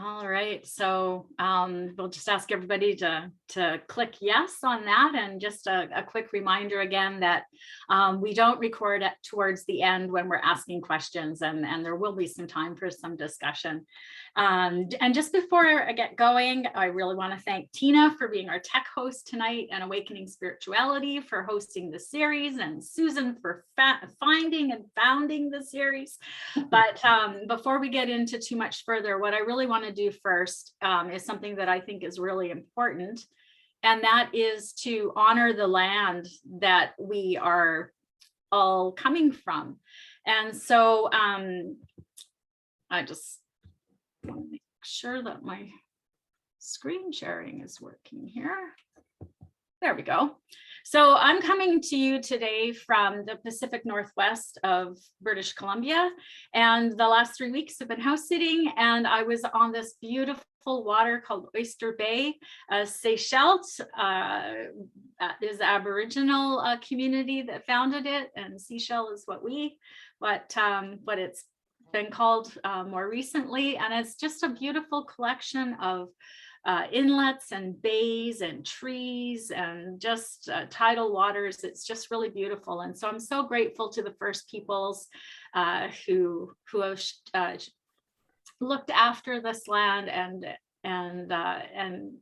All right, so we'll just ask everybody to click yes on that, and just a quick reminder again that we don't record it towards the end when we're asking questions, and there will be some time for some discussion. And just before I get going, I really want to thank Tina for being our tech host tonight, and Awakening Spirituality for hosting the series, and Susan for finding and founding the series. But before we get into too much further, what I really want to do first is something that I think is really important, and that is to honor the land that we are all coming from. And so I just want to make sure that my screen sharing is working here. There we go. So I'm coming to you today from the Pacific Northwest of British Columbia, and the last 3 weeks have been house sitting, and I was on this beautiful water called Oyster Bay. Seychelles is the Aboriginal community that founded it, and Seychelles is what it's been called more recently, and it's just a beautiful collection of inlets and bays and trees and just tidal waters. It's just really beautiful. And so I'm so grateful to the First Peoples who have looked after this land and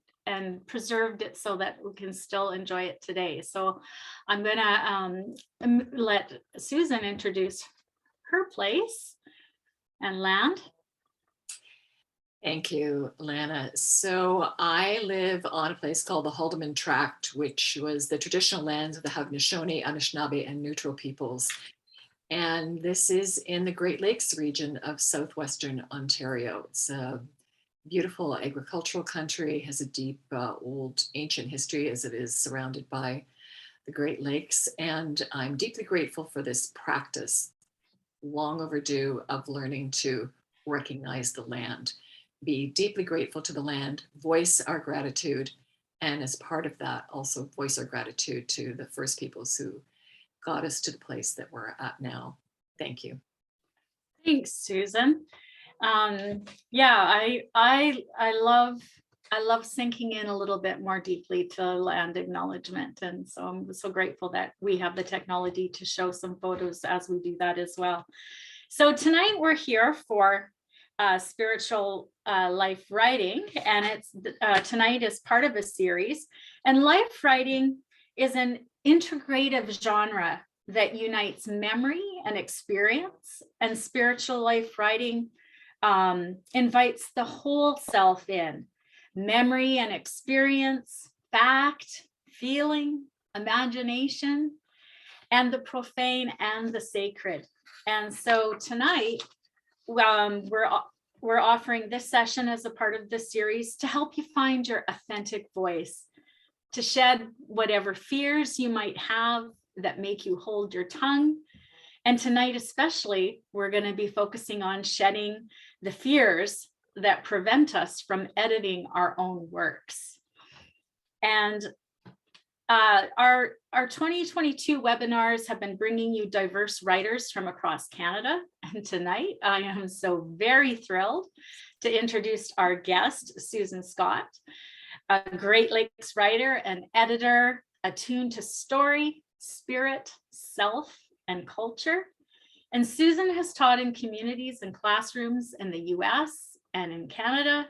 preserved it so that we can still enjoy it today. So I'm gonna let Susan introduce her place and land. Thank you, Lana. So I live on a place called the Haldeman Tract, which was the traditional lands of the Haudenosaunee, Anishinaabe, and Neutral peoples. And this is in the Great Lakes region of southwestern Ontario. It's a beautiful agricultural country, has a deep, old, ancient history as it is surrounded by the Great Lakes. And I'm deeply grateful for this practice, long overdue, of learning to recognize the land, be deeply grateful to the land, voice our gratitude, and as part of that, also voice our gratitude to the First Peoples who got us to the place that we're at now. Thank you. Thanks, Susan. Yeah, I love sinking in a little bit more deeply to land acknowledgement, and so I'm so grateful that we have the technology to show some photos as we do that as well. So tonight we're here for spiritual life writing, and it's tonight is part of a series, and life writing is an integrative genre that unites memory and experience, and spiritual life writing invites the whole self in: memory and experience, fact, feeling, imagination, and the profane and the sacred. And so tonight we're offering this session as a part of the series to help you find your authentic voice, to shed whatever fears you might have that make you hold your tongue. And tonight especially, we're going to be focusing on shedding the fears that prevent us from editing our own works. And our 2022 webinars have been bringing you diverse writers from across Canada. And tonight, I am so very thrilled to introduce our guest, Susan Scott, a Great Lakes writer and editor attuned to story, spirit, self, and culture. And Susan has taught in communities and classrooms in the US and in Canada,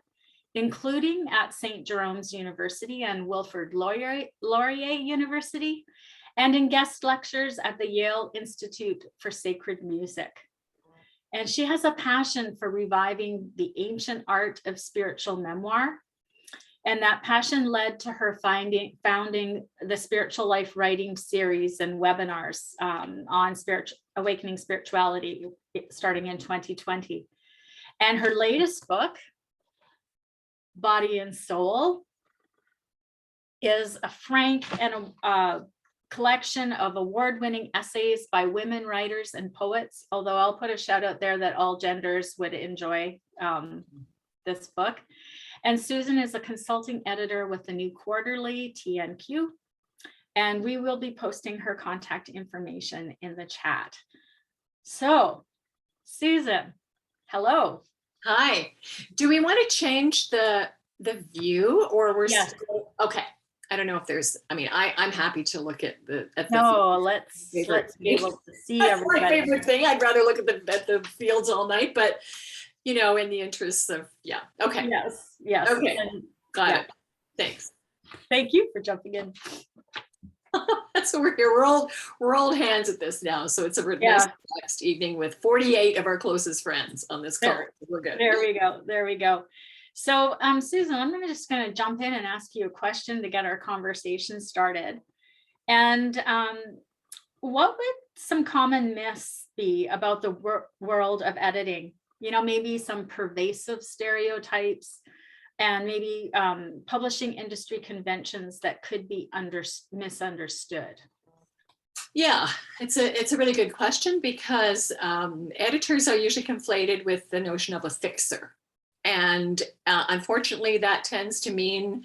including at St. Jerome's University and Wilfrid Laurier University, and in guest lectures at the Yale Institute for Sacred Music. And she has a passion for reviving the ancient art of spiritual memoir. And that passion led to her founding the Spiritual Life Writing series and webinars on awakening spirituality starting in 2020. And her latest book, Body and Soul, is a frank and a collection of award-winning essays by women writers and poets, although I'll put a shout out there that all genders would enjoy this book. And Susan is a consulting editor with the New Quarterly, TNQ, and we will be posting her contact information in the chat. So, Susan, hello. Hi. Do we want to change the view, or we're Yes. still okay? I don't know if there's. I mean, I'm happy to look at the No, favorite let's be thing. able to see That's my everybody. favorite thing. I'd rather look at the fields all night, but in the interests of yeah. Okay. Yes, yes. Okay. And Got yeah, it. Thanks. thank you for jumping in. That's what we're here. We're old hands at this now. So it's a nice Yeah, relaxed evening with 48 of our closest friends on this call. there, We're good. there we go. There we go. So, Susan, just going to jump in and ask you a question to get our conversation started. And what would some common myths be about the world of editing? Maybe some pervasive stereotypes and maybe publishing industry conventions that could be misunderstood. Yeah, it's a really good question because editors are usually conflated with the notion of a fixer. And unfortunately, that tends to mean,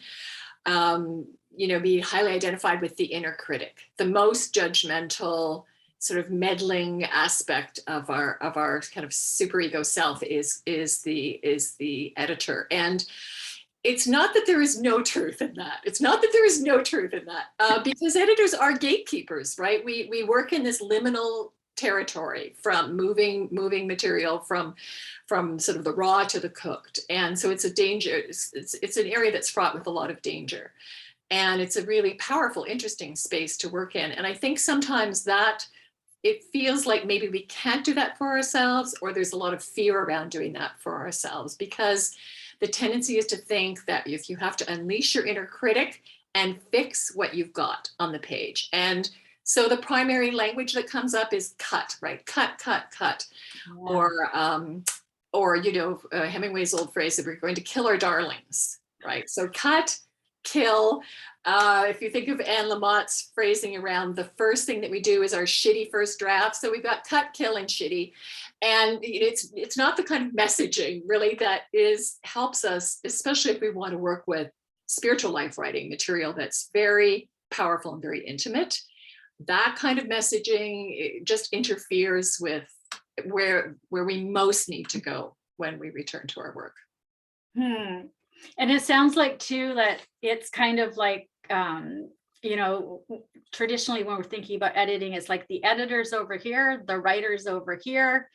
be highly identified with the inner critic, the most judgmental, sort of meddling aspect of our kind of superego self is the editor. And it's not that there is no truth in that. It's not that there is no truth in that, because editors are gatekeepers, right? We work in this liminal territory from moving material from sort of the raw to the cooked, and so it's a danger. It's an area that's fraught with a lot of danger, and it's a really powerful, interesting space to work in. And I think sometimes that it feels like maybe we can't do that for ourselves, or there's a lot of fear around doing that for ourselves, because the tendency is to think that if you have to unleash your inner critic and fix what you've got on the page. And so the primary language that comes up is cut, right? Cut, cut, cut. Yeah. Or Hemingway's old phrase that we're going to kill our darlings, right? So cut, kill. If you think of Anne Lamott's phrasing around the first thing that we do is our shitty first draft. So we've got cut, kill, and shitty. And it's not the kind of messaging really that helps us, especially if we want to work with spiritual life writing material that's very powerful and very intimate. That kind of messaging just interferes with where we most need to go when we return to our work. And it sounds like too that it's kind of like traditionally when we're thinking about editing, it's like the editor's over here, the writer's over here,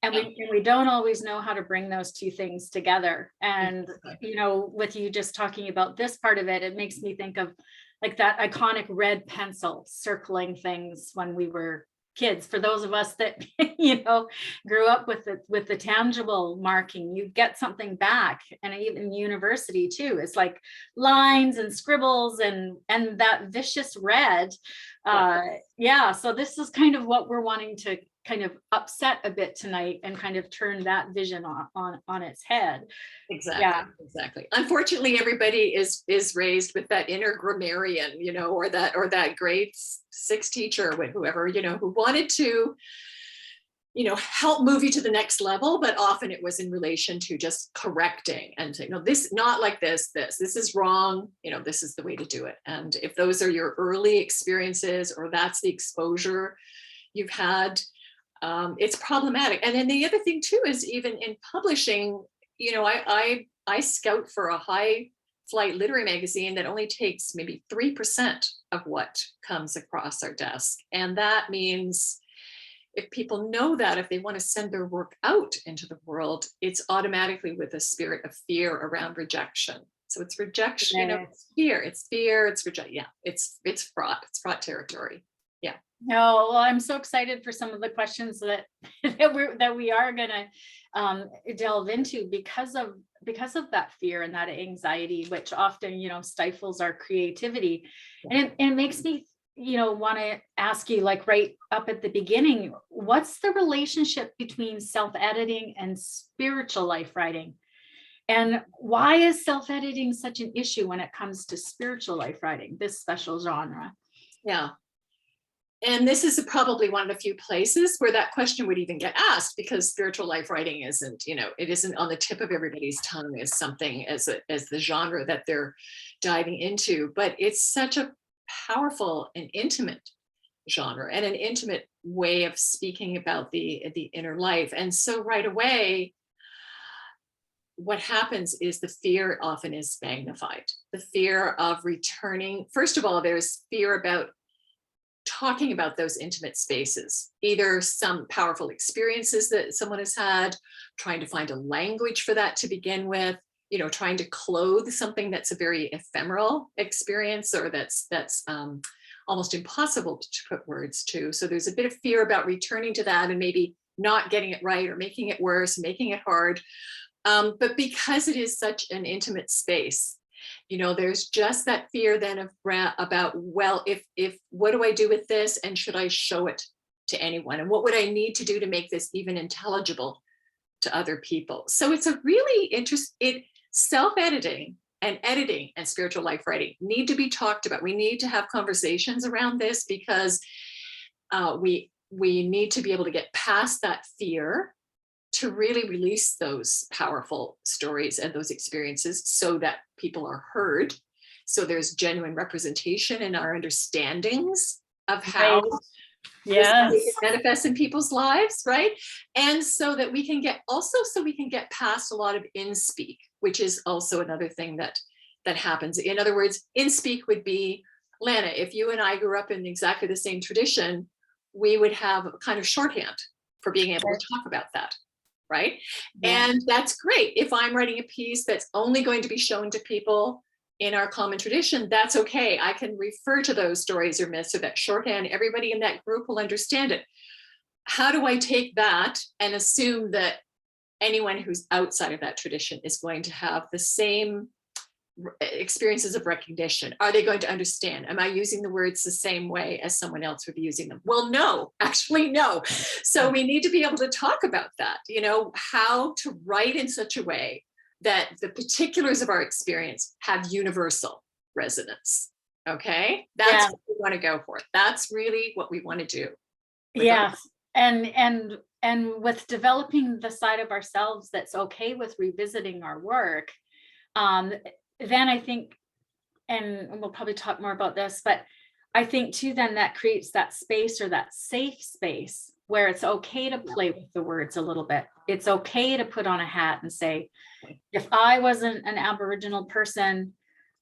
and we don't always know how to bring those two things together. And with you just talking about this part of it, it makes me think of like that iconic red pencil circling things when we were kids. For those of us that grew up with the tangible marking, you get something back. And even university too, it's like lines and scribbles and that vicious red. So this is kind of what we're wanting to kind of upset a bit tonight and kind of turn that vision on its head. Exactly. Unfortunately, everybody is raised with that inner grammarian, or that grade 6 teacher, whoever, who wanted to, help move you to the next level, but often it was in relation to just correcting and saying, no, this not like this is wrong, this is the way to do it. And if those are your early experiences, or that's the exposure you've had, it's problematic. And then the other thing too is, even in publishing, I scout for a high flight literary magazine that only takes maybe 3% of what comes across our desk. And that means if people know that, if they want to send their work out into the world, it's automatically with a spirit of fear around rejection. So it's rejection, it's fear, it's rejection. Yeah, it's fraught territory. Yeah. No, well, I'm so excited for some of the questions that we are going to delve into because of that fear and that anxiety, which often stifles our creativity. And it makes me want to ask you, like right up at the beginning, what's the relationship between self-editing and spiritual life writing? And why is self-editing such an issue when it comes to spiritual life writing, this special genre? Yeah. And this is probably one of the few places where that question would even get asked, because spiritual life writing isn't, it isn't on the tip of everybody's tongue as something, as the genre that they're diving into. But it's such a powerful and intimate genre, and an intimate way of speaking about the inner life. And so right away, what happens is the fear often is magnified. The fear of returning. First of all, there's fear about talking about those intimate spaces, either some powerful experiences that someone has had, trying to find a language for that to begin with, trying to clothe something that's a very ephemeral experience, or that's almost impossible to put words to. So there's a bit of fear about returning to that and maybe not getting it right or making it worse, making it hard. But because it is such an intimate space, there's just that fear then about, well, if what do I do with this, and should I show it to anyone, and what would I need to do to make this even intelligible to other people? So it's a really interesting, self-editing and editing and spiritual life writing need to be talked about. We need to have conversations around this, because we need to be able to get past that fear to really release those powerful stories and those experiences so that people are heard. So there's genuine representation in our understandings of how this manifests in people's lives, right? And so that we can get past a lot of in-speak, which is also another thing that happens. In other words, in-speak would be, Lana, if you and I grew up in exactly the same tradition, we would have a kind of shorthand for being able to talk about that. Right. Yeah. And that's great. If I'm writing a piece that's only going to be shown to people in our common tradition, that's okay. I can refer to those stories or myths or that shorthand. Everybody in that group will understand it. How do I take that and assume that anyone who's outside of that tradition is going to have the same experiences of recognition? Are they going to understand? Am I using the words the same way as someone else would be using them? Well, no, actually, no. So we need to be able to talk about that, how to write in such a way that the particulars of our experience have universal resonance. Okay. That's what we want to go for. That's really what we want to do. Yes. And with developing the side of ourselves that's okay with revisiting our work, then I think, and we'll probably talk more about this, but I think too, then that creates that space, or that safe space, where it's okay to play with the words a little bit. It's okay to put on a hat and say, if I wasn't an Aboriginal person,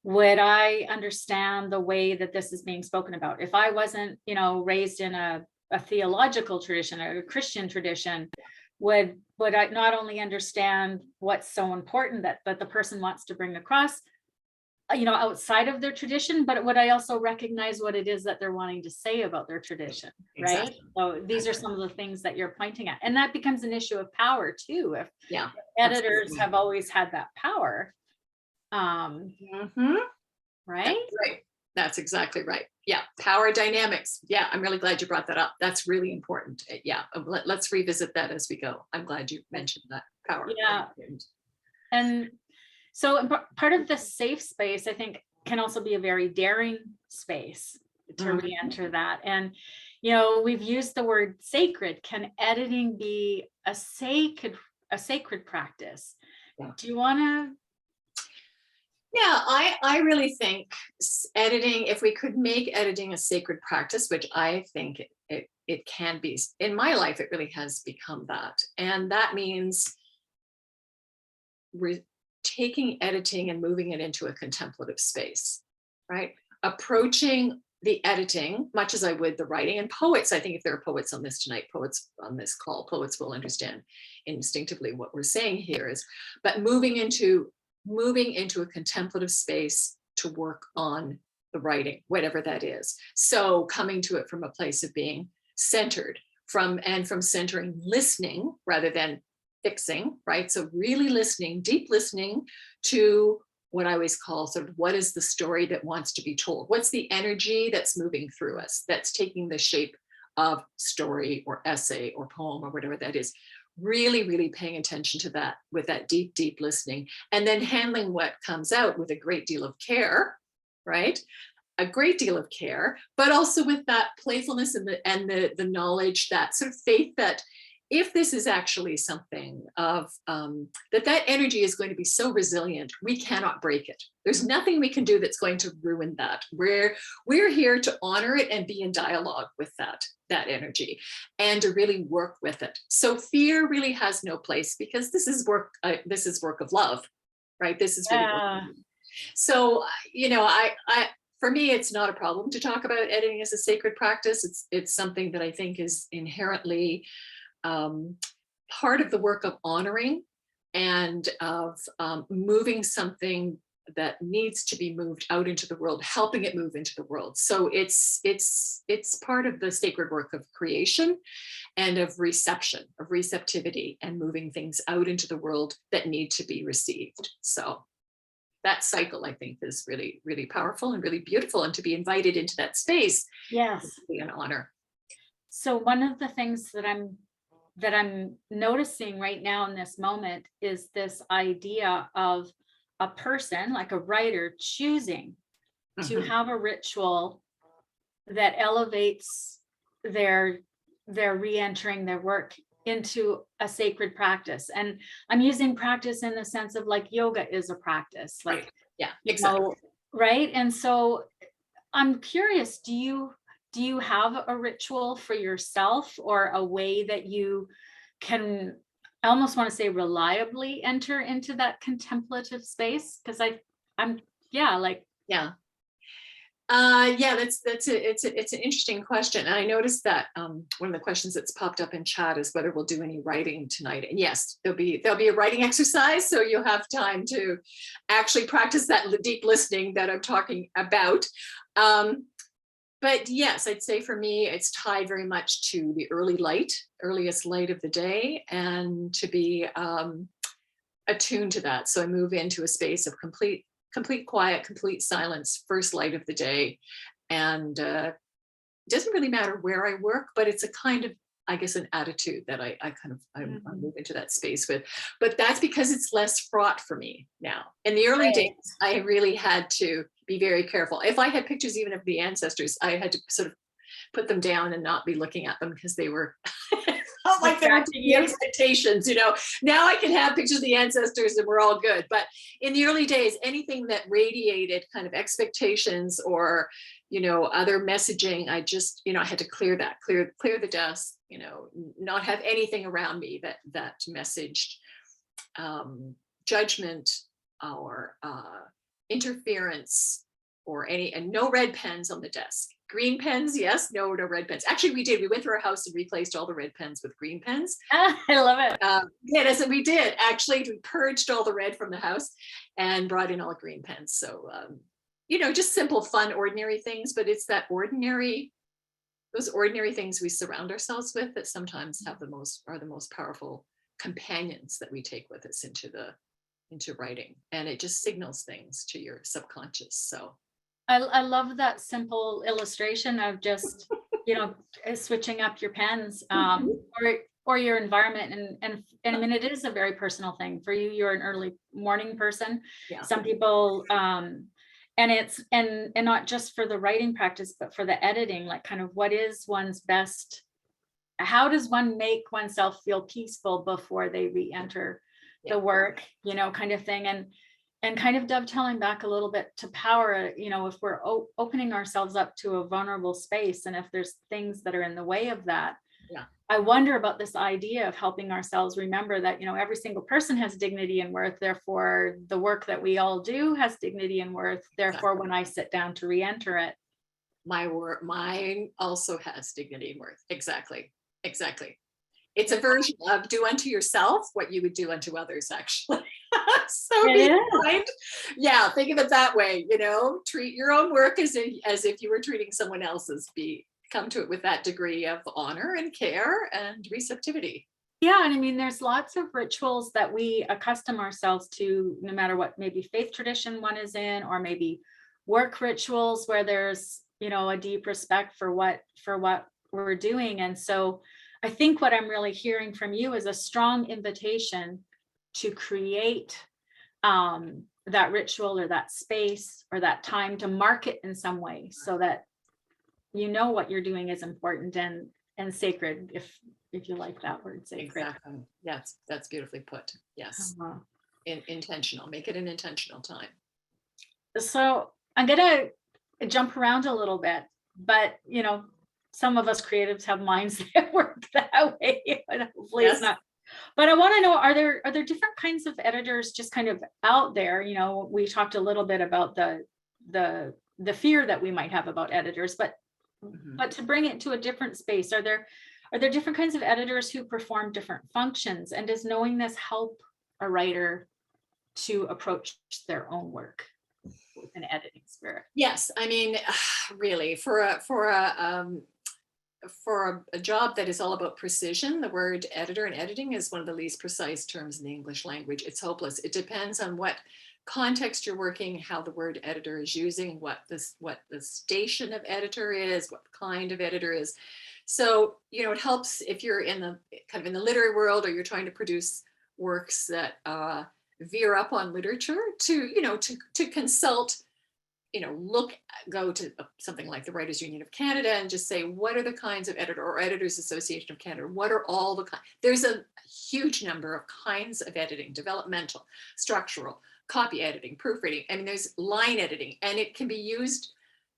would I understand the way that this is being spoken about? If I wasn't, raised in a theological tradition or a Christian tradition, would I not only understand what's so important that the person wants to bring across, outside of their tradition, but would I also recognize what it is that they're wanting to say about their tradition, right? Exactly. So these are some of the things that you're pointing at. And that becomes an issue of power too. If editors have always had that power, right? That's exactly right. Yeah. Power dynamics. Yeah. I'm really glad you brought that up. That's really important. Yeah. Let's revisit that as we go. I'm glad you mentioned that power. Yeah. And so part of the safe space, I think, can also be a very daring space to re-enter that. And, we've used the word sacred. Can editing be a sacred practice? Yeah. Do you want to? Yeah, I really think editing, if we could make editing a sacred practice, which I think it can be, in my life, it really has become that. And that means taking editing and moving it into a contemplative space, right? Approaching the editing much as I would the writing. And poets, I think if there are poets on this tonight, poets on this call, poets will understand instinctively what we're saying here is, but moving into a contemplative space to work on the writing, whatever that is. So coming to it from a place of being centered, from centering listening rather than fixing, right? So really listening, deep listening to what I always call sort of, what is the story that wants to be told? What's the energy that's moving through us, that's taking the shape of story or essay or poem or whatever that is? Really, really paying attention to that with that deep, deep listening, and then handling what comes out with a great deal of care, right? A great deal of care, but also with that playfulness and the knowledge, that sort of faith that if this is actually something of that energy is going to be so resilient, we cannot break it. There's nothing we can do that's going to ruin that. We're here to honor it and be in dialogue with that energy, and to really work with it. So fear really has no place, because this is work. This is work of love, right? This is really work. Yeah. So I for me, it's not a problem to talk about editing as a sacred practice. It's something that I think is inherently part of the work of honoring, and of moving something that needs to be moved out into the world, helping it move into the world. So it's part of the sacred work of creation, and of reception, of receptivity, and moving things out into the world that need to be received. So that cycle, I think, is really, really powerful and really beautiful, and to be invited into that space Yes. is really an honor. So one of the things that I'm noticing right now in this moment is this idea of a person, like a writer, choosing to Mhm. have a ritual that elevates their re-entering their work into a sacred practice. And I'm using practice in the sense of like yoga is a practice, like, Right. Yeah, you exactly. know, right? And so I'm curious, do you have a ritual for yourself, or a way that you can, I almost want to say, reliably enter into that contemplative space? Because I'm yeah, like, Yeah. Yeah, it's an interesting question. And I noticed that one of the questions that's popped up in chat is whether we'll do any writing tonight. And yes, there'll be a writing exercise, so you'll have time to actually practice that deep listening that I'm talking about. But yes, I'd say for me, it's tied very much to the earliest light of the day, and to be attuned to that. So I move into a space of complete quiet, complete silence, first light of the day. And it doesn't really matter where I work, but it's a kind of, I guess, an attitude that I move into that space with. But that's because it's less fraught for me now. In the early days, right. I really had to be very careful. If I had pictures even of the ancestors, I had to sort of put them down and not be looking at them, because they were felt like there were Distracting the you. expectations. Now I can have pictures of the ancestors and we're all good. But in the early days, anything that radiated kind of expectations, or other messaging, I just I had to clear the dust, not have anything around me that messaged judgment, or interference, and no red pens on the desk. Green pens, yes. No red pens. Actually, we went through our house and replaced all the red pens with green pens. I love it. Yeah, that's what we did. Actually, we purged all the red from the house and brought in all green pens. So just simple, fun, ordinary things. But it's those ordinary things we surround ourselves with that sometimes are the most powerful companions that we take with us into writing. And it just signals things to your subconscious. So I love that simple illustration of just, switching up your pens, or your environment. And I mean, it is a very personal thing for you. You're an early morning person. yeah. Some people, and it's, and not just for the writing practice, but for the editing, like kind of what is one's best, how does one make oneself feel peaceful before they re-enter the work, kind of thing. And kind of dovetailing back a little bit to power, if we're opening ourselves up to a vulnerable space, and if there's things that are in the way of that, I wonder about this idea of helping ourselves remember that, every single person has dignity and worth. Therefore, the work that we all do has dignity and worth. Therefore, when I sit down to re-enter it, mine also has dignity and worth. Exactly. It's a version of do unto yourself what you would do unto others, actually. So be kind. Yeah, think of it that way. Treat your own work as if you were treating someone else's. Come to it with that degree of honor and care and receptivity. Yeah, and I mean, there's lots of rituals that we accustom ourselves to, no matter what maybe faith tradition one is in, or maybe work rituals where there's a deep respect for what we're doing. And so I think what I'm really hearing from you is a strong invitation to create that ritual, or that space, or that time, to mark it in some way, so that what you're doing is important, and and sacred, if you like that word, sacred. Exactly. Yes, that's beautifully put. Yes. Uh-huh. Intentional. Make it an intentional time. So I'm gonna jump around a little bit, but some of us creatives have minds that work that way, and hopefully it's Yes. not. But I want to know, are there different kinds of editors just kind of out there? We talked a little bit about the fear that we might have about editors, but to bring it to a different space, are there different kinds of editors who perform different functions? And does knowing this help a writer to approach their own work with an editing spirit? Yes, I mean, really, for a job that is all about precision, the word editor and editing is one of the least precise terms in the English language. It's hopeless. It depends on what context you're working, how the word editor is using, what the station of editor is, what kind of editor is. So, it helps if you're in the kind of in the literary world, or you're trying to produce works that veer up on literature, to consult, go to something like the Writers Union of Canada and just say, what are the kinds of editor, or Editors Association of Canada? What are all the kinds? There's a huge number of kinds of editing: developmental, structural, copy editing, proofreading. I mean, there's line editing, and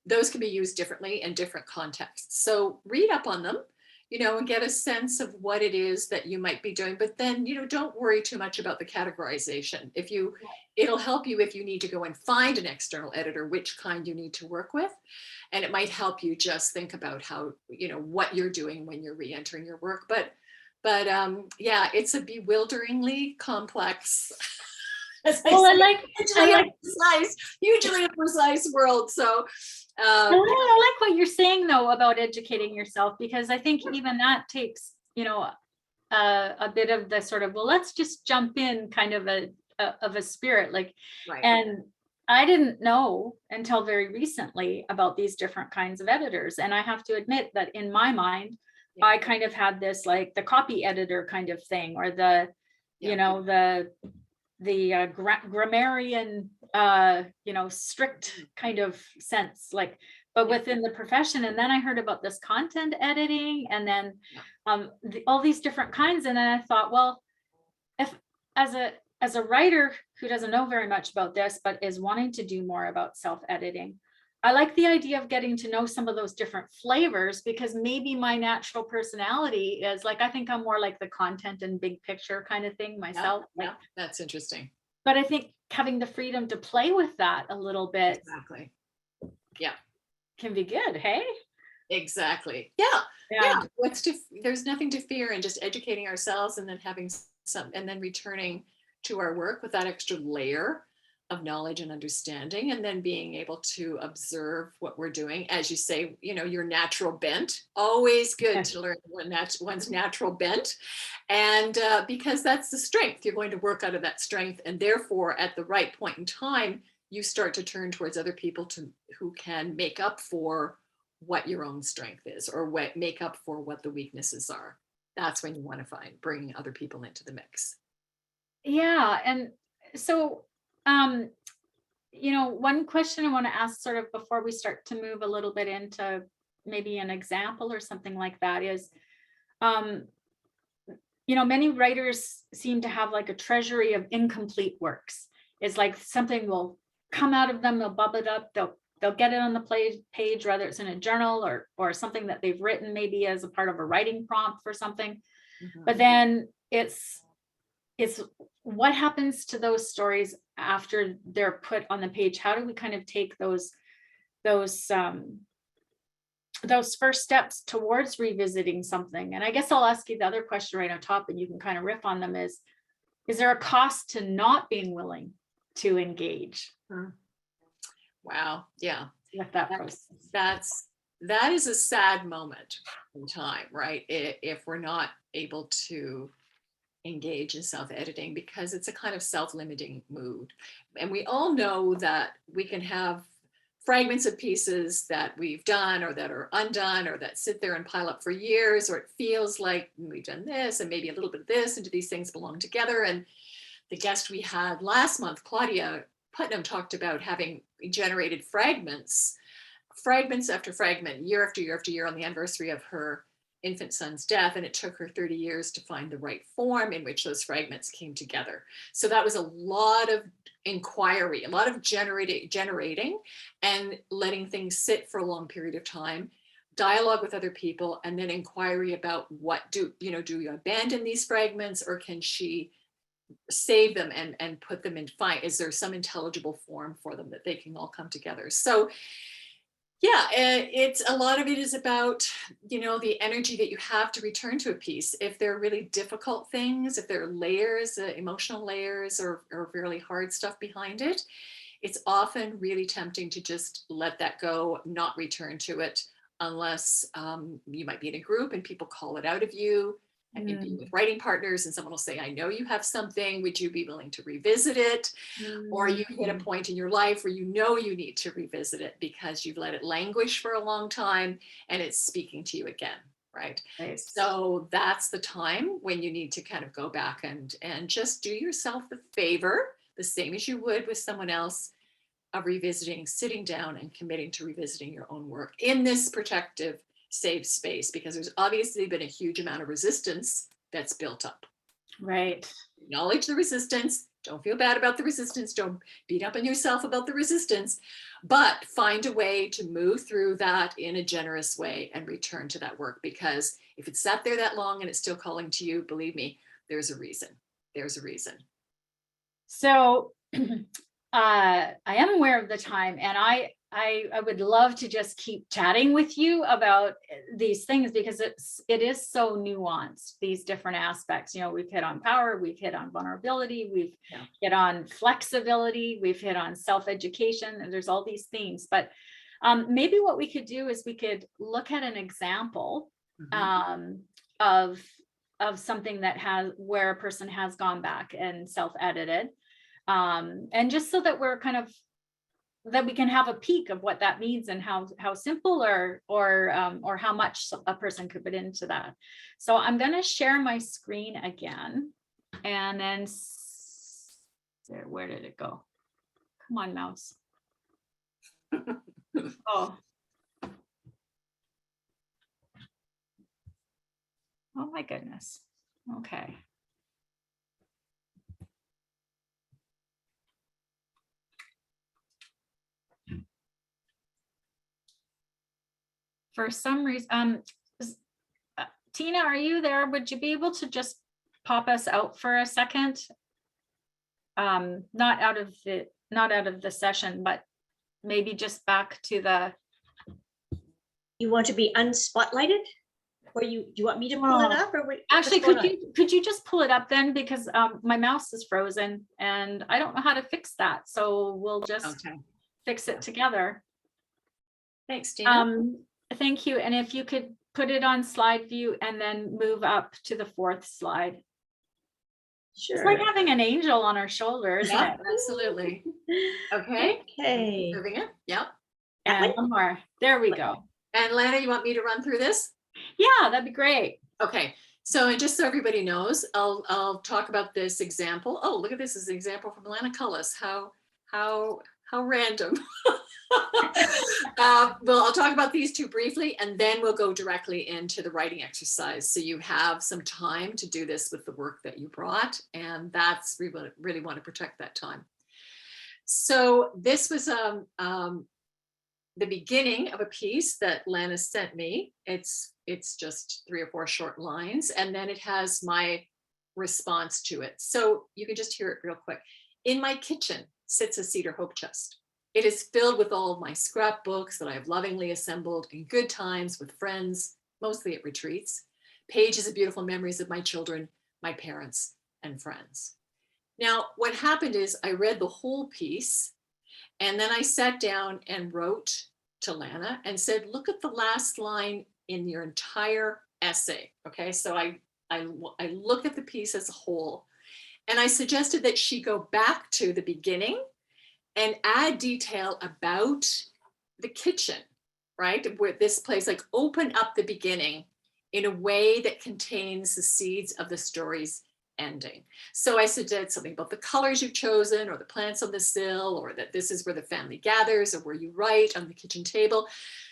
those can be used differently in different contexts. So read up on them, and get a sense of what it is that you might be doing. But then, don't worry too much about the categorization. It'll help you if you need to go and find an external editor, which kind you need to work with. And it might help you just think about how, what you're doing when you're re-entering your work. But yeah, it's a bewilderingly complex, as I Well, say, I like hugely precise world. So I like what you're saying though about educating yourself, because I think even that takes, a bit of the sort of, well, let's just jump in kind of a spirit, like, right. And I didn't know until very recently about these different kinds of editors. And I have to admit that in my mind, Yeah. I kind of had this like the copy editor kind of thing, or the grammarian, strict kind of sense, like, but within the profession. And then I heard about this content editing, and then all these different kinds. And then I thought, well, if as a writer who doesn't know very much about this, but is wanting to do more about self-editing, I like the idea of getting to know some of those different flavors, because maybe my natural personality is like, I think I'm more like the content and big picture kind of thing myself. Yeah, that's interesting. But I think having the freedom to play with that a little bit, exactly, yeah, can be good. Hey, exactly. Yeah. There's nothing to fear in just educating ourselves, and then having and then returning to our work with that extra layer of knowledge and understanding, and then being able to observe what we're doing. As you say, your natural bent, always good to learn one's natural bent. And because that's the strength, you're going to work out of that strength. And therefore, at the right point in time, you start to turn towards other people who can make up for what your own strength is, or make up for what the weaknesses are. That's when you want to bring other people into the mix. Yeah. And so, one question I want to ask sort of before we start to move a little bit into maybe an example or something like that is, many writers seem to have like a treasury of incomplete works. It's like something will come out of them, they'll bubble it up, they'll get it on the page, whether it's in a journal or something that they've written maybe as a part of a writing prompt for something. Mm-hmm. But then it's what happens to those stories after they're put on the page? How do we kind of take those first steps towards revisiting something? And I guess I'll ask you the other question right on top, and you can kind of riff on them. Is there a cost to not being willing to engage? Wow. Yeah. With that process. That is a sad moment in time, right? If we're not able to engage in self-editing, because it's a kind of self-limiting mood. And we all know that we can have fragments of pieces that we've done, or that are undone, or that sit there and pile up for years, or it feels like we've done this and maybe a little bit of this, and do these things belong together? And the guest we had last month, Claudia Putnam, talked about having generated fragments after fragment, year after year after year, on the anniversary of her infant son's death, and it took her 30 years to find the right form in which those fragments came together. So that was a lot of inquiry, a lot of generating and letting things sit for a long period of time, dialogue with other people, and then inquiry about what do you abandon these fragments, or can she save them and put them in, is there some intelligible form for them that they can all come together. So yeah, it's a lot of it is about, the energy that you have to return to a piece. If they're really difficult things, if there are layers, emotional layers, or really hard stuff behind it, it's often really tempting to just let that go, not return to it, unless you might be in a group and people call it out of you. And you'd be with writing partners and someone will say, I know you have something, would you be willing to revisit it? Or you hit a point in your life where you need to revisit it because you've let it languish for a long time and it's speaking to you again, right? So that's the time when you need to kind of go back and just do yourself the favor, the same as you would with someone else, of revisiting, sitting down and committing to revisiting your own work in this protective, safe space, because there's obviously been a huge amount of resistance that's built up. Right. Acknowledge the resistance. Don't feel bad about the resistance. Don't beat up on yourself about the resistance, but find a way to move through that in a generous way and return to that work. Because if it's sat there that long and it's still calling to you, believe me, there's a reason. There's a reason. So I am aware of the time, and I would love to just keep chatting with you about these things, because it is so nuanced, these different aspects. We've hit on power, we've hit on vulnerability, we've hit on flexibility, we've hit on self-education, and there's all these themes. But maybe what we could do is we could look at an example of something where a person has gone back and self-edited. And just so that we're that we can have a peek of what that means and how simple or how much a person could put into that. So I'm going to share my screen again, and then where did it go? Come on, mouse. Oh my goodness. Okay. For some reason, Tina, are you there? Would you be able to just pop us out for a second? Not out of the session, but maybe just back to the. You want to be unspotlighted, or do you want me to pull it up, or what? Actually, could you just pull it up then, because my mouse is frozen and I don't know how to fix that. So we'll just fix it together. Thanks, Tina. Thank you. And if you could put it on slide view and then move up to the 4th slide. Sure. It's like having an angel on our shoulder, isn't it? Absolutely. Okay. Okay. Moving it. Yep. And one more. There we go. And Lana, you want me to run through this? Yeah, that'd be great. Okay. So, and just so everybody knows, I'll talk about this example. Oh, look at this. This is an example from Lana Cullis. How random. Well, I'll talk about these two briefly, and then we'll go directly into the writing exercise. So you have some time to do this with the work that you brought, and that's really want to protect that time. So this was the beginning of a piece that Lana sent me. It's just 3 or 4 short lines, and then it has my response to it. So you can just hear it real quick. In my kitchen sits a cedar hope chest. It is filled with all of my scrapbooks that I have lovingly assembled in good times with friends, mostly at retreats, pages of beautiful memories of my children, my parents, and friends. Now, what happened is I read the whole piece, and then I sat down and wrote to Lana and said, look at the last line in your entire essay. Okay, so I looked at the piece as a whole, and I suggested that she go back to the beginning and add detail about the kitchen, right? Where this place, like open up the beginning in a way that contains the seeds of the story's ending. So I suggested something about the colors you've chosen, or the plants on the sill, or that this is where the family gathers, or where you write on the kitchen table.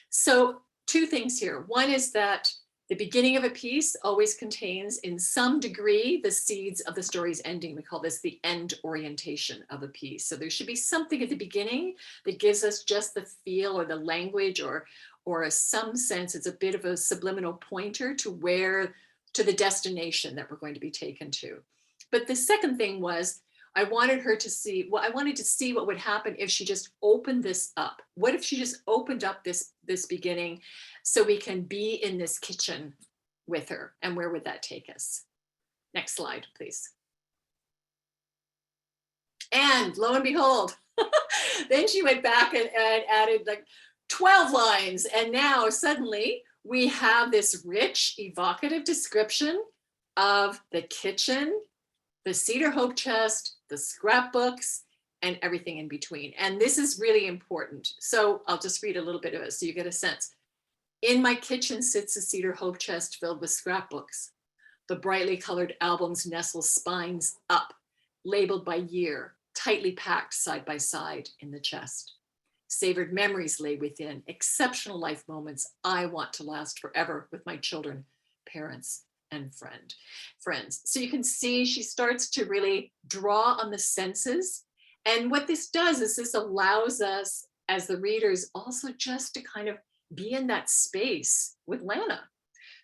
So 2 things here. One is that The beginning of a piece always contains, in some degree, the seeds of the story's ending. We call this the end orientation of a piece. So there should be something at the beginning that gives us just the feel or the language or some sense. It's a bit of a subliminal pointer to the destination that we're going to be taken to. But the second thing was, I wanted to see what would happen if she just opened this up. What if she just opened up this beginning so we can be in this kitchen with her? And where would that take us? Next slide, please. And lo and behold, then she went back and added like 12 lines. And now suddenly we have this rich, evocative description of the kitchen, the cedar hope chest, the scrapbooks, and everything in between. And this is really important. So I'll just read a little bit of it so you get a sense. In my kitchen sits a cedar hope chest filled with scrapbooks. The brightly colored albums nestle spines up, labeled by year, tightly packed side by side in the chest. Savored memories lay within, exceptional life moments I want to last forever with my children, parents, and friends. So you can see she starts to really draw on the senses. And what this does is this allows us as the readers also just to kind of be in that space with Lana.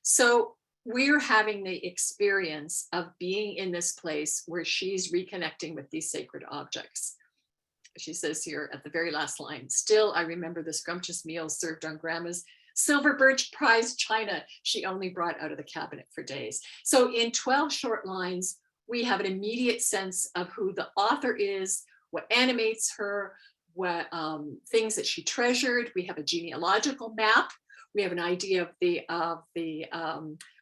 So we're having the experience of being in this place where she's reconnecting with these sacred objects. She says here at the very last line, still I remember the scrumptious meals served on grandma's silver birch prize china she only brought out of the cabinet for days. So in 12 short lines, we have an immediate sense of who the author is, what animates her, what things that she treasured. We have a genealogical map. We have an idea of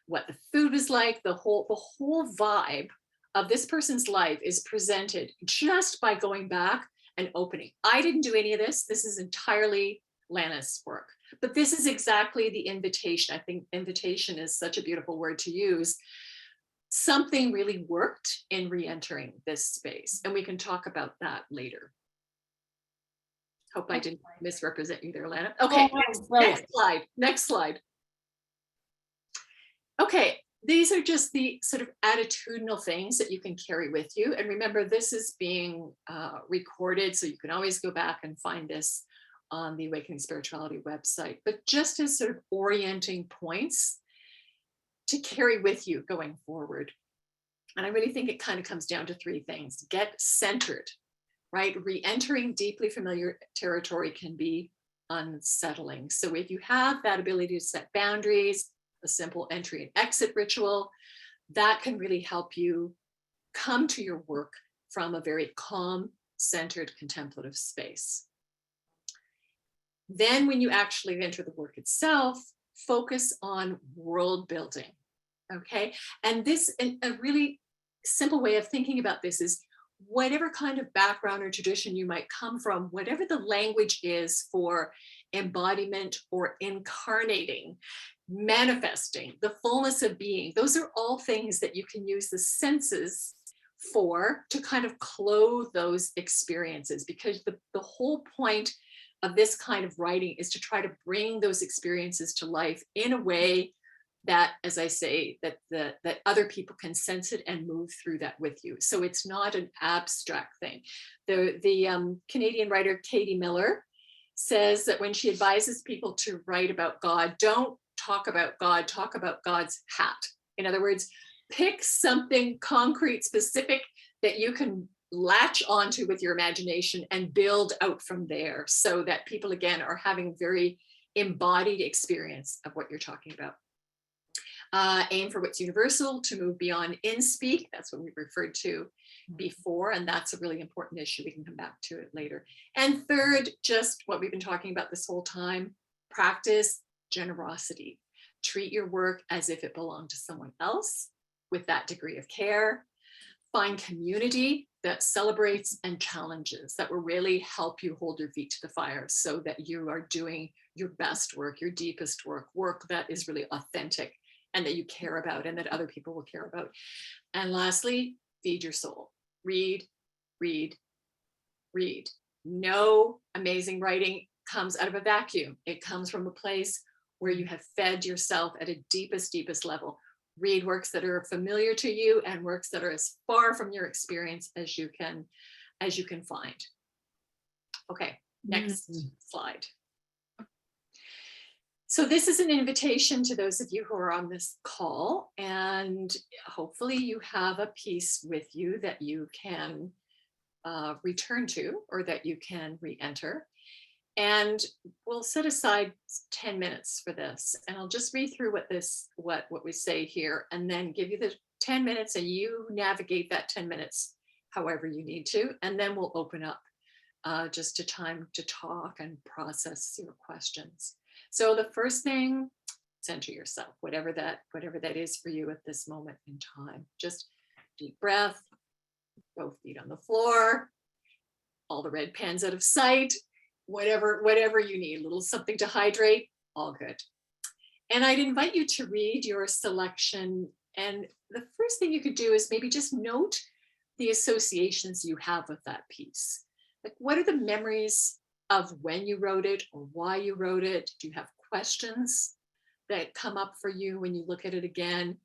what the food is like. The whole vibe of this person's life is presented just by going back and opening. I didn't do any of this. This is entirely Lana's work. But this is exactly the invitation. I think invitation is such a beautiful word to use. Something really worked in re-entering this space, and we can talk about that later. Hope I didn't misrepresent you there, Lana. Okay, next slide. Okay, these are just the sort of attitudinal things that you can carry with you. And remember, this is being recorded, so you can always go back and find this on the Awakening Spirituality website, but just as sort of orienting points to carry with you going forward. And I really think it kind of comes down to three things. Get centered, right? Re-entering deeply familiar territory can be unsettling. So if you have that ability to set boundaries, a simple entry and exit ritual, that can really help you come to your work from a very calm, centered, contemplative space. Then when you actually enter the work itself, focus on world building, okay? And this, a really simple way of thinking about this is whatever kind of background or tradition you might come from, whatever the language is for embodiment or incarnating, manifesting, the fullness of being, those are all things that you can use the senses for to kind of clothe those experiences, because the whole point of this kind of writing is to try to bring those experiences to life in a way that, as I say, that other people can sense it and move through that with you. So it's not an abstract thing. The Canadian writer Katie Miller says that when she advises people to write about God, don't talk about God, talk about God's hat. In other words, pick something concrete, specific that you can latch onto with your imagination and build out from there, so that people again are having very embodied experience of what you're talking about. Aim for what's universal, to move beyond in-speak. That's what we referred to before, and that's a really important issue. We can come back to it later. And third, just what we've been talking about this whole time, practice generosity. Treat your work as if it belonged to someone else with that degree of care. Find community that celebrates and challenges, that will really help you hold your feet to the fire so that you are doing your best work, your deepest work, work that is really authentic and that you care about and that other people will care about. And lastly, feed your soul. Read, read, read. No amazing writing comes out of a vacuum. It comes from a place where you have fed yourself at a deepest level. Read works that are familiar to you and works that are as far from your experience as you can find. Okay, next slide. So this is an invitation to those of you who are on this call, and hopefully you have a piece with you that you can return to, or that you can re-enter. And we'll set aside 10 minutes for this. And I'll just read through what we say here, and then give you the 10 minutes, and you navigate that 10 minutes however you need to. And then we'll open up just to time to talk and process your questions. So the first thing, center yourself, whatever that is for you at this moment in time. Just deep breath, both feet on the floor, all the red pens out of sight, whatever you need, a little something to hydrate, all good. And I'd invite you to read your selection. And the first thing you could do is maybe just note the associations you have with that piece. Like, what are the memories of when you wrote it or why you wrote it? Do you have questions that come up for you when you look at it again?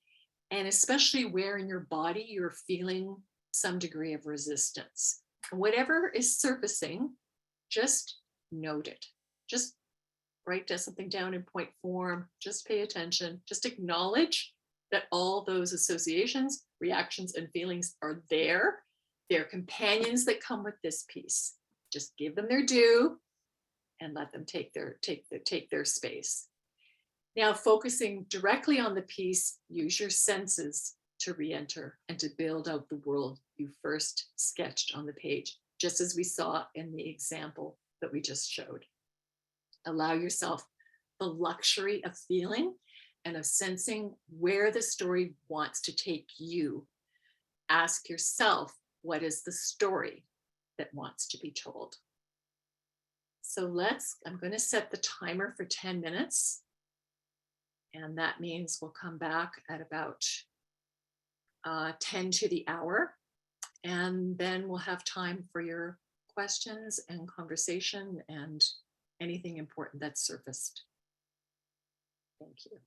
And especially where in your body you're feeling some degree of resistance. Whatever is surfacing, just note it. Just write something down in point form. Just pay attention. Just acknowledge that all those associations, reactions, and feelings are there. They're companions that come with this piece. Just give them their due and let them take their space. Now, focusing directly on the piece, use your senses to re-enter and to build out the world you first sketched on the page, just as we saw in the example that we just showed. Allow yourself the luxury of feeling and of sensing where the story wants to take you. Ask yourself, what is the story that wants to be told? So I'm going to set the timer for 10 minutes. And that means we'll come back at about 10 to the hour. And then we'll have time for your questions and conversation and anything important that's surfaced. Thank you.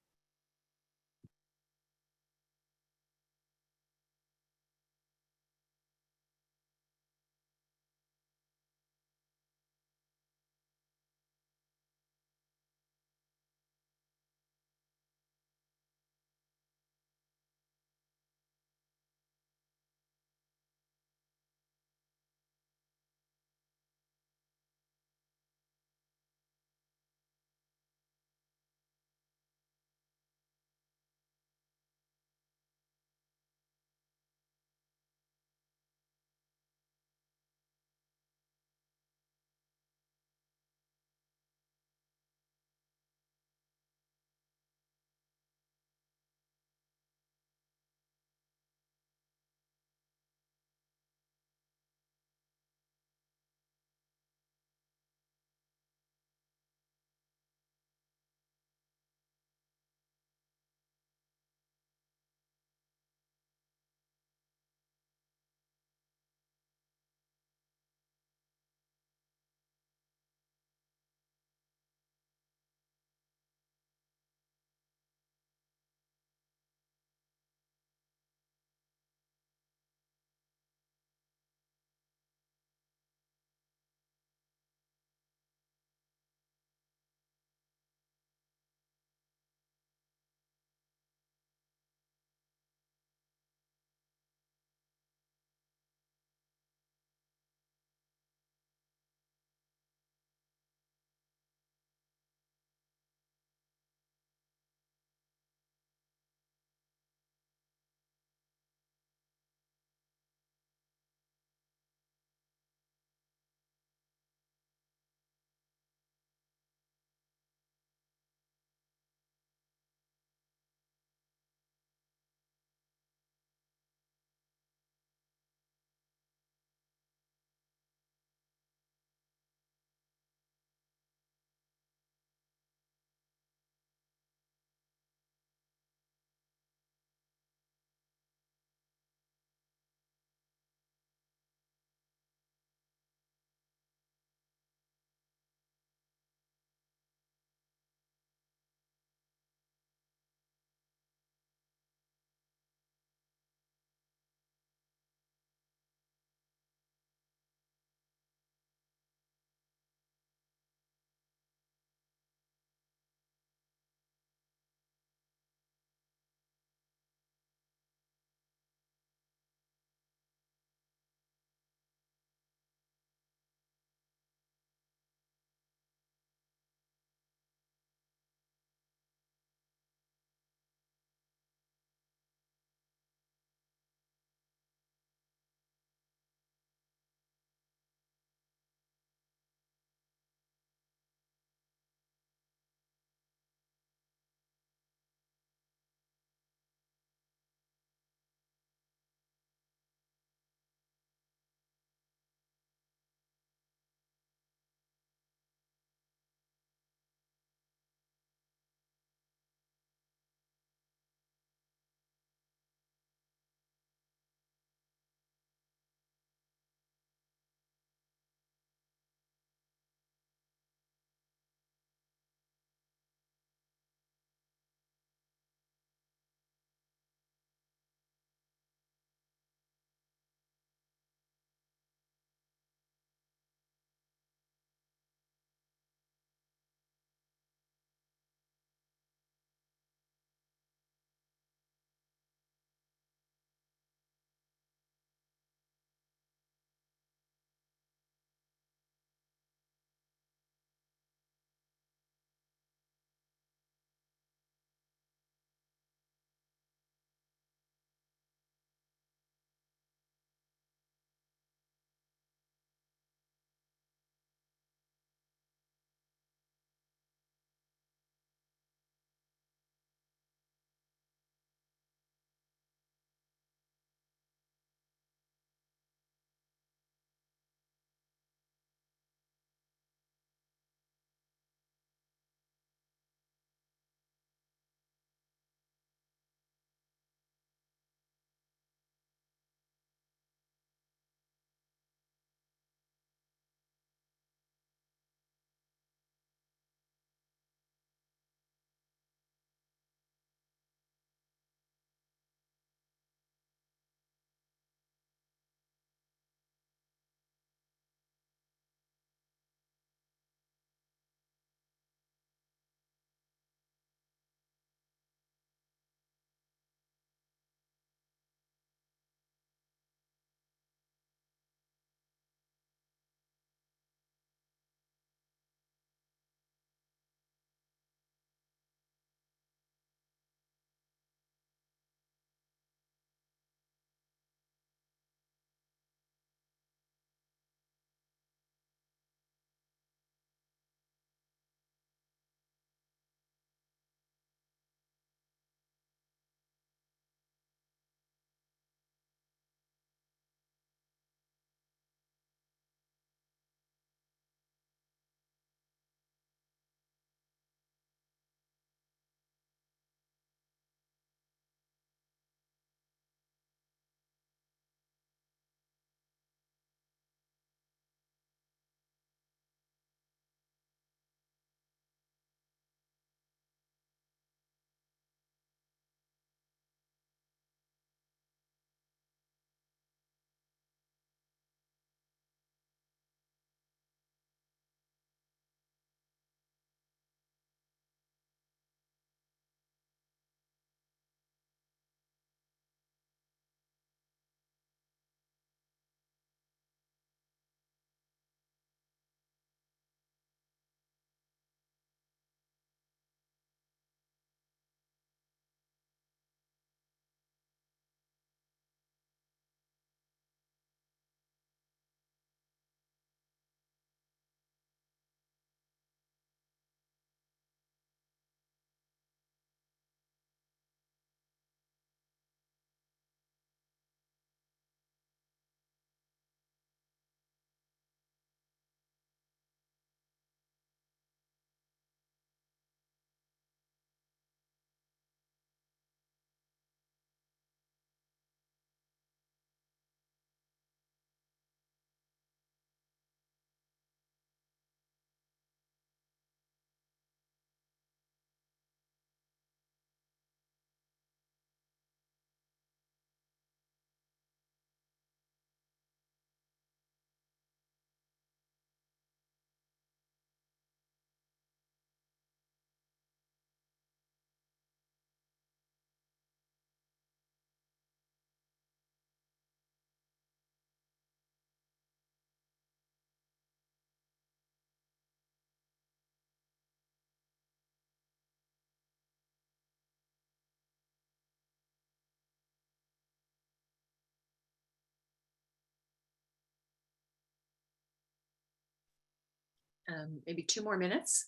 maybe 2 more minutes.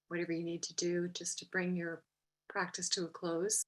Whatever you need to do just to bring your practice to a close.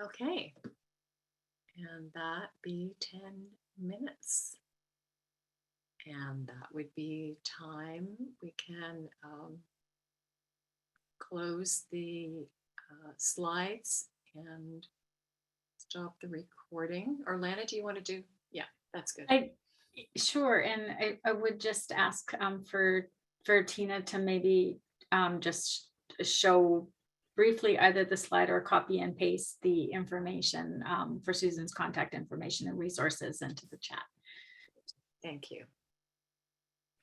Okay. And that be 10 minutes. And that would be time. We can close the slides and stop the recording. Or Lana, do you want to do? Yeah, that's good. Sure, and I would just ask for Tina to maybe just show briefly either the slide or copy and paste the information for Susan's contact information and resources into the chat. Thank you.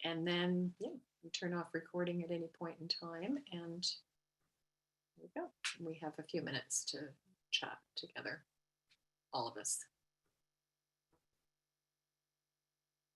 And then, yeah, we turn off recording at any point in time, and there we go. We have a few minutes to chat together, all of us.